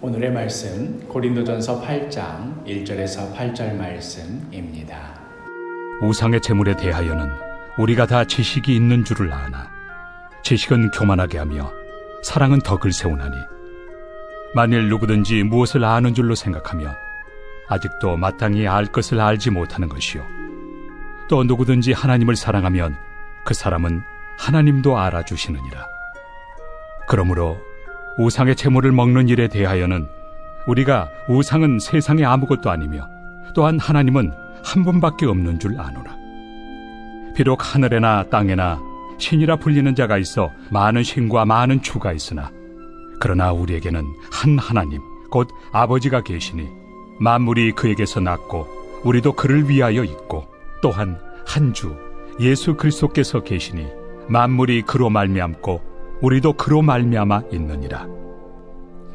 오늘의 말씀 고린도전서 8장 1절에서 8절 말씀입니다. 우상의 제물에 대하여는 우리가 다 지식이 있는 줄을 아나 지식은 교만하게 하며 사랑은 덕을 세우나니 만일 누구든지 무엇을 아는 줄로 생각하면 아직도 마땅히 알 것을 알지 못하는 것이요 또 누구든지 하나님을 사랑하면 그 사람은 하나님도 알아주시느니라. 그러므로 우상의 제물을 먹는 일에 대하여는 우리가 우상은 세상에 아무것도 아니며 또한 하나님은 한 분밖에 없는 줄 아노라. 비록 하늘에나 땅에나 신이라 불리는 자가 있어 많은 신과 많은 주가 있으나 그러나 우리에게는 한 하나님 곧 아버지가 계시니 만물이 그에게서 났고 우리도 그를 위하여 있고 또한 한 주 예수 그리스도께서 계시니 만물이 그로 말미암고 우리도 그로 말미암아 있느니라.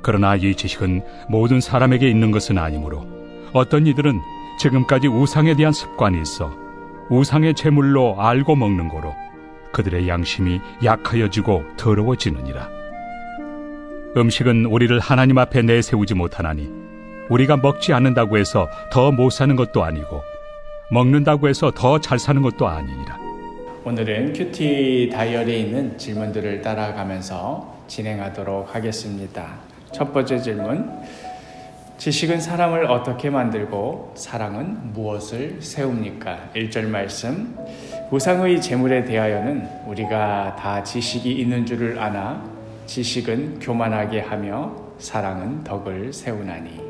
그러나 이 지식은 모든 사람에게 있는 것은 아니므로 어떤 이들은 지금까지 우상에 대한 습관이 있어 우상의 제물로 알고 먹는 거로 그들의 양심이 약하여지고 더러워지느니라. 음식은 우리를 하나님 앞에 내세우지 못하나니 우리가 먹지 않는다고 해서 더 못 사는 것도 아니고 먹는다고 해서 더 잘 사는 것도 아니니라. 오늘은 큐티 다이어리에 있는 질문들을 따라가면서 진행하도록 하겠습니다. 첫 번째 질문, 지식은 사람을 어떻게 만들고 사랑은 무엇을 세웁니까? 1절 말씀, 우상의 제물에 대하여는 우리가 다 지식이 있는 줄을 아나 지식은 교만하게 하며 사랑은 덕을 세우나니.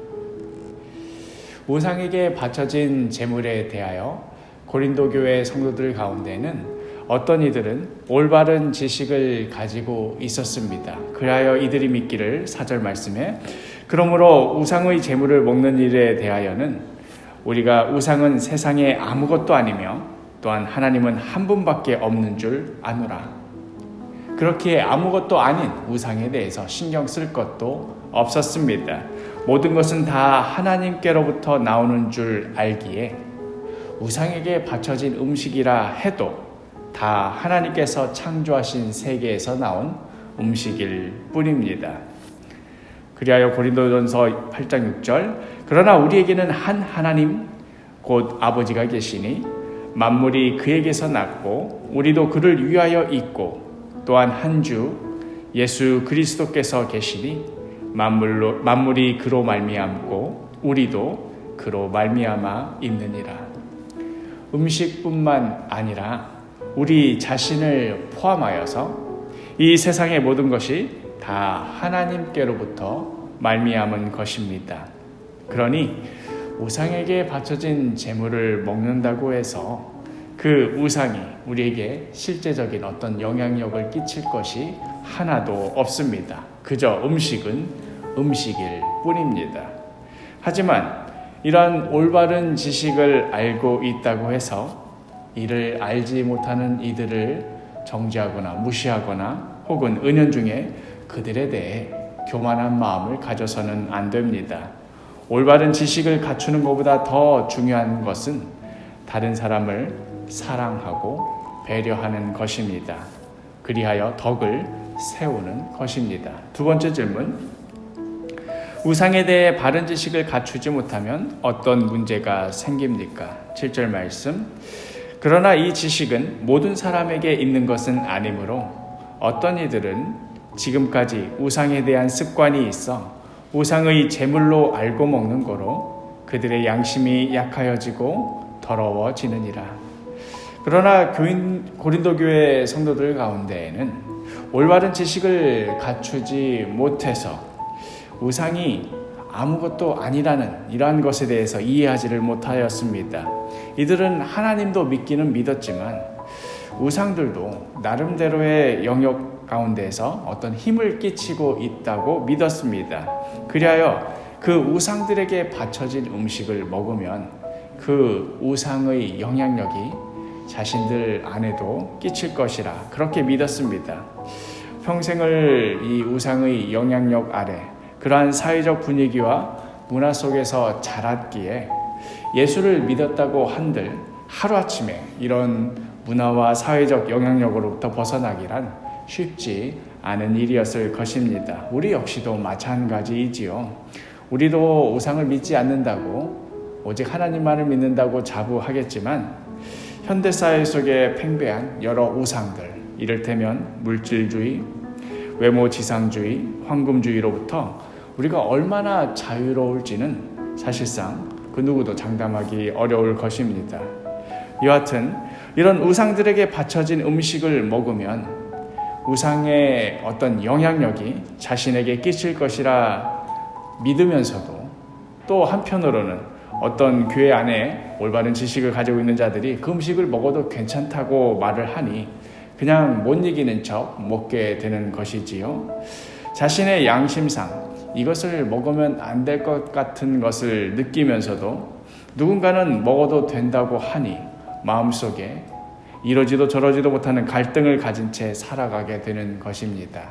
우상에게 바쳐진 제물에 대하여 고린도 교회 성도들 가운데는 어떤 이들은 올바른 지식을 가지고 있었습니다. 그리하여 이들이 믿기를 4절 말씀에 그러므로 우상의 제물을 먹는 일에 대하여는 우리가 우상은 세상에 아무것도 아니며 또한 하나님은 한 분밖에 없는 줄 아노라. 그렇기에 아무것도 아닌 우상에 대해서 신경 쓸 것도 없었습니다. 모든 것은 다 하나님께로부터 나오는 줄 알기에 우상에게 바쳐진 음식이라 해도 다 하나님께서 창조하신 세계에서 나온 음식일 뿐입니다. 그리하여 고린도전서 8장 6절 그러나 우리에게는 한 하나님 곧 아버지가 계시니 만물이 그에게서 났고 우리도 그를 위하여 있고 또한 한 주 예수 그리스도께서 계시니 만물이 그로 말미암고 우리도 그로 말미암아 있느니라. 음식뿐만 아니라 우리 자신을 포함하여서 이 세상의 모든 것이 다 하나님께로부터 말미암은 것입니다. 그러니 우상에게 바쳐진 제물을 먹는다고 해서 그 우상이 우리에게 실제적인 어떤 영향력을 끼칠 것이 하나도 없습니다. 그저 음식은 음식일 뿐입니다. 하지만 이러한 올바른 지식을 알고 있다고 해서 이를 알지 못하는 이들을 정죄하거나 무시하거나 혹은 은연중에 그들에 대해 교만한 마음을 가져서는 안 됩니다. 올바른 지식을 갖추는 것보다 더 중요한 것은 다른 사람을 사랑하고 배려하는 것입니다. 그리하여 덕을 세우는 것입니다. 두 번째 질문, 우상에 대해 바른 지식을 갖추지 못하면 어떤 문제가 생깁니까? 7절 말씀, 그러나 이 지식은 모든 사람에게 있는 것은 아니므로 어떤 이들은 지금까지 우상에 대한 습관이 있어 우상의 제물로 알고 먹는 거로 그들의 양심이 약하여지고 더러워지느니라. 그러나 고린도 교회 성도들 가운데에는 올바른 지식을 갖추지 못해서 우상이 아무것도 아니라는 이러한 것에 대해서 이해하지를 못하였습니다. 이들은 하나님도 믿기는 믿었지만 우상들도 나름대로의 영역 가운데에서 어떤 힘을 끼치고 있다고 믿었습니다. 그리하여 그 우상들에게 바쳐진 음식을 먹으면 그 우상의 영향력이 자신들 안에도 끼칠 것이라 그렇게 믿었습니다. 평생을 이 우상의 영향력 아래 그러한 사회적 분위기와 문화 속에서 자랐기에 예수를 믿었다고 한들 하루아침에 이런 문화와 사회적 영향력으로부터 벗어나기란 쉽지 아는 일이었을 것입니다. 우리 역시도 마찬가지이지요. 우리도 우상을 믿지 않는다고, 오직 하나님만을 믿는다고 자부하겠지만 현대사회 속에 팽배한 여러 우상들, 이를테면 물질주의, 외모지상주의, 황금주의로부터 우리가 얼마나 자유로울지는 사실상 그 누구도 장담하기 어려울 것입니다. 여하튼 이런 우상들에게 바쳐진 음식을 먹으면 우상의 어떤 영향력이 자신에게 끼칠 것이라 믿으면서도, 또 한편으로는 어떤 교회 안에 올바른 지식을 가지고 있는 자들이 그 음식을 먹어도 괜찮다고 말을 하니 그냥 못 이기는 척 먹게 되는 것이지요. 자신의 양심상 이것을 먹으면 안 될 것 같은 것을 느끼면서도 누군가는 먹어도 된다고 하니 마음속에 이러지도 저러지도 못하는 갈등을 가진 채 살아가게 되는 것입니다.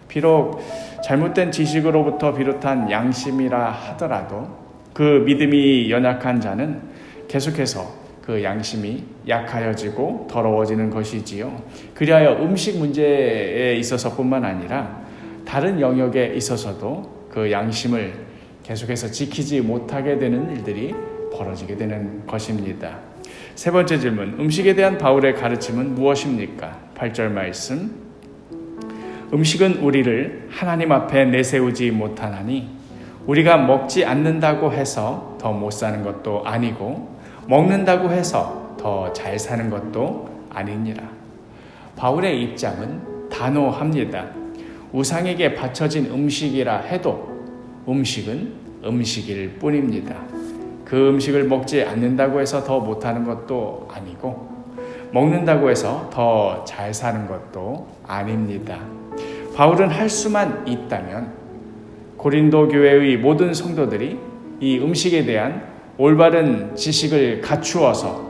비록 잘못된 지식으로부터 비롯한 양심이라 하더라도 그 믿음이 연약한 자는 계속해서 그 양심이 약하여지고 더러워지는 것이지요. 그리하여 음식 문제에 있어서뿐만 아니라 다른 영역에 있어서도 그 양심을 계속해서 지키지 못하게 되는 일들이 벌어지게 되는 것입니다. 세 번째 질문, 음식에 대한 바울의 가르침은 무엇입니까? 8절 말씀, 음식은 우리를 하나님 앞에 내세우지 못하나니 우리가 먹지 않는다고 해서 더 못 사는 것도 아니고 먹는다고 해서 더 잘 사는 것도 아니니라. 바울의 입장은 단호합니다. 우상에게 바쳐진 음식이라 해도 음식은 음식일 뿐입니다. 그 음식을 먹지 않는다고 해서 더 못하는 것도 아니고 먹는다고 해서 더 잘 사는 것도 아닙니다. 바울은 할 수만 있다면 고린도 교회의 모든 성도들이 이 음식에 대한 올바른 지식을 갖추어서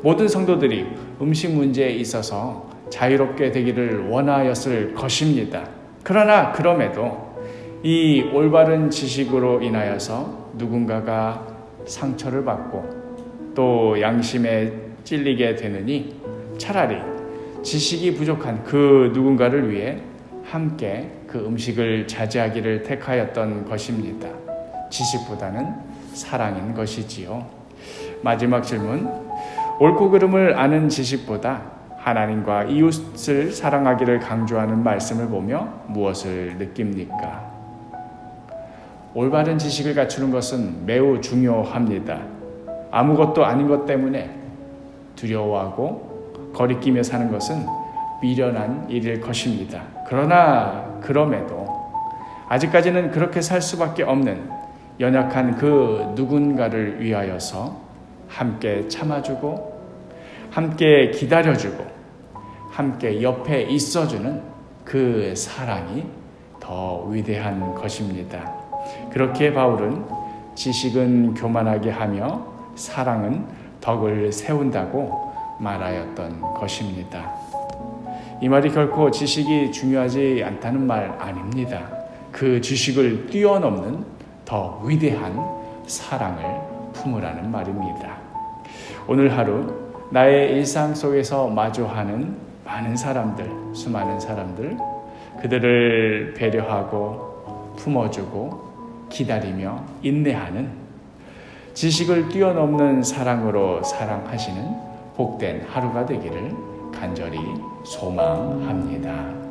모든 성도들이 음식 문제에 있어서 자유롭게 되기를 원하였을 것입니다. 그러나 그럼에도 이 올바른 지식으로 인하여서 누군가가 상처를 받고 또 양심에 찔리게 되느니 차라리 지식이 부족한 그 누군가를 위해 함께 그 음식을 자제하기를 택하였던 것입니다. 지식보다는 사랑인 것이지요. 마지막 질문, 옳고 그름을 아는 지식보다 하나님과 이웃을 사랑하기를 강조하는 말씀을 보며 무엇을 느낍니까? 올바른 지식을 갖추는 것은 매우 중요합니다. 아무것도 아닌 것 때문에 두려워하고 거리끼며 사는 것은 미련한 일일 것입니다. 그러나 그럼에도 아직까지는 그렇게 살 수밖에 없는 연약한 그 누군가를 위하여서 함께 참아주고 함께 기다려주고 함께 옆에 있어주는 그 사랑이 더 위대한 것입니다. 그렇게 바울은 지식은 교만하게 하며 사랑은 덕을 세운다고 말하였던 것입니다. 이 말이 결코 지식이 중요하지 않다는 말 아닙니다. 그 지식을 뛰어넘는 더 위대한 사랑을 품으라는 말입니다. 오늘 하루 나의 일상 속에서 마주하는 많은 사람들, 수많은 사람들, 그들을 배려하고 품어주고 기다리며 인내하는 지식을 뛰어넘는 사랑으로 사랑하시는 복된 하루가 되기를 간절히 소망합니다.